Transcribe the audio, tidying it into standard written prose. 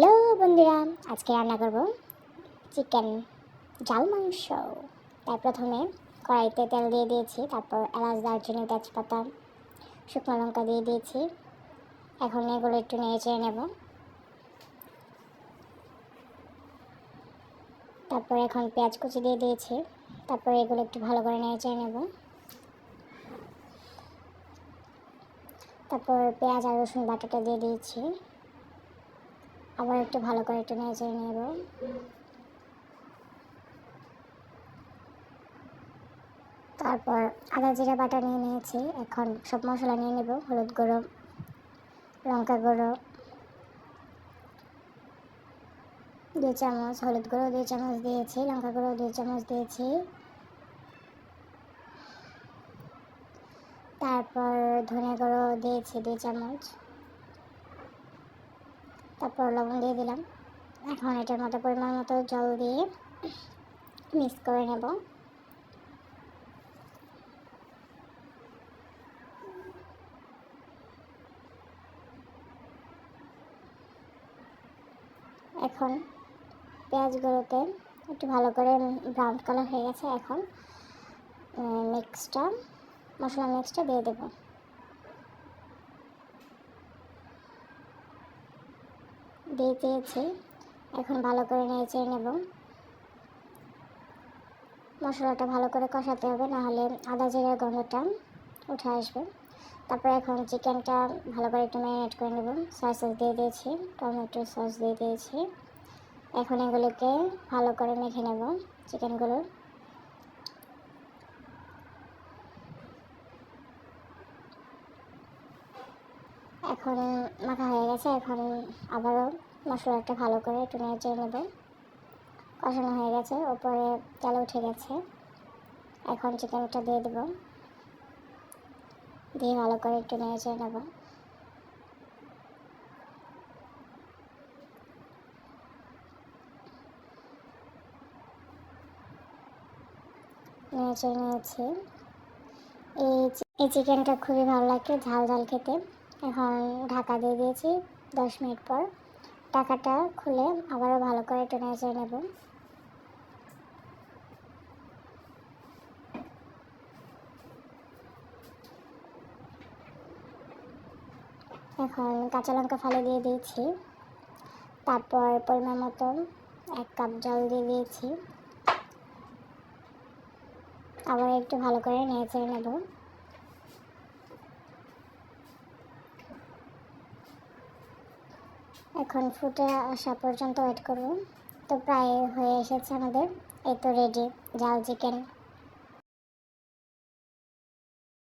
Hello বন্ধুরা, আজকে রান্না করব চিকেন ঝাল মাংস। তাই প্রথমে কড়াইতে তেল দিয়ে দিয়েছি, তারপর এলাচ, দারচিনি, তেজপাতা, শুকনো লঙ্কা দিয়ে দিয়েছি। এখন এগুলো একটু নেড়ে চেড়ে নেব। তারপর এখন পেঁয়াজ কুচি দিয়ে দিয়েছি, তারপর এগুলো একটু ভালো করে নেড়ে চেড়ে নেব। তারপর পেঁয়াজ আর রসুন বাটাটা দিয়ে দিয়েছি, আবার একটু ভালো করে একটু নেড়ে চেড়ে নেব। তারপর আদা জিরা বাটা নিয়ে নিয়েছি। এখন সব মশলা নিয়ে নেব। হলুদ গুঁড়ো, লঙ্কা গুঁড়ো 2 চামচ, হলুদ গুঁড়ো 2 চামচ দিয়েছি, লঙ্কা গুঁড়ো 2 চামচ দিয়েছি। তারপর ধনে গুঁড়ো দিয়েছি 2 চামচ। তারপর লবণ দিয়ে দিলাম। এখন এটার মতো পরিমাণ মতো জল দিয়ে মিক্স করে নেব। এখন পেঁয়াজগুলোতে একটু ভালো করে ব্রাউন কালার হয়ে গেছে। এখন মশলা মিক্সটা দিয়ে দেব। দিয়ে দিয়েছি। এখন ভালো করে নেড়ে নেব। মশলাটা ভালো করে কষাতে হবে, নাহলে আদা জিরার গন্ধটা উঠে আসবে। তারপর এখন চিকেনটা ভালো করে একটু ম্যারিনেট করে নেব। সস দিয়ে দিয়েছি, টমেটো সস দিয়ে দিয়েছি। এখন এগুলোকে ভালো করে মেখে নেব চিকেনগুলো। এখন মাখা হয়ে গেছে। এখন আবারও মশলাটা ভালো করে একটু নেড়ে নেব। কষানো হয়ে গেছে, ওপরে তেল উঠে গেছে। এখন চিকেনটা দিয়ে দেব, দিয়ে ভালো করে একটু নেড়ে নেব। নেড়ে নিয়েছি। এই চিকেনটা খুবই ভালো লাগে ঝাল ঝাল খেতে। এখন ঢাকা দিয়ে দিয়েছি। 10 মিনিট পর ঢাকাটা খুলে আবারও ভালো করে একটু নেড়ে নেব। এখন কাঁচা লঙ্কা ফালি দিয়ে দিয়েছি। তারপর পরিমাণ মতো 1 কাপ জল দিয়ে দিয়েছি। আবার একটু ভালো করে নেড়ে নেব। এখন ফুটে আসা পর্যন্ত ওয়েট করব। তো প্রায় হয়ে এসেছে আমাদের। এই তো রেডি ঝাল চিকেন।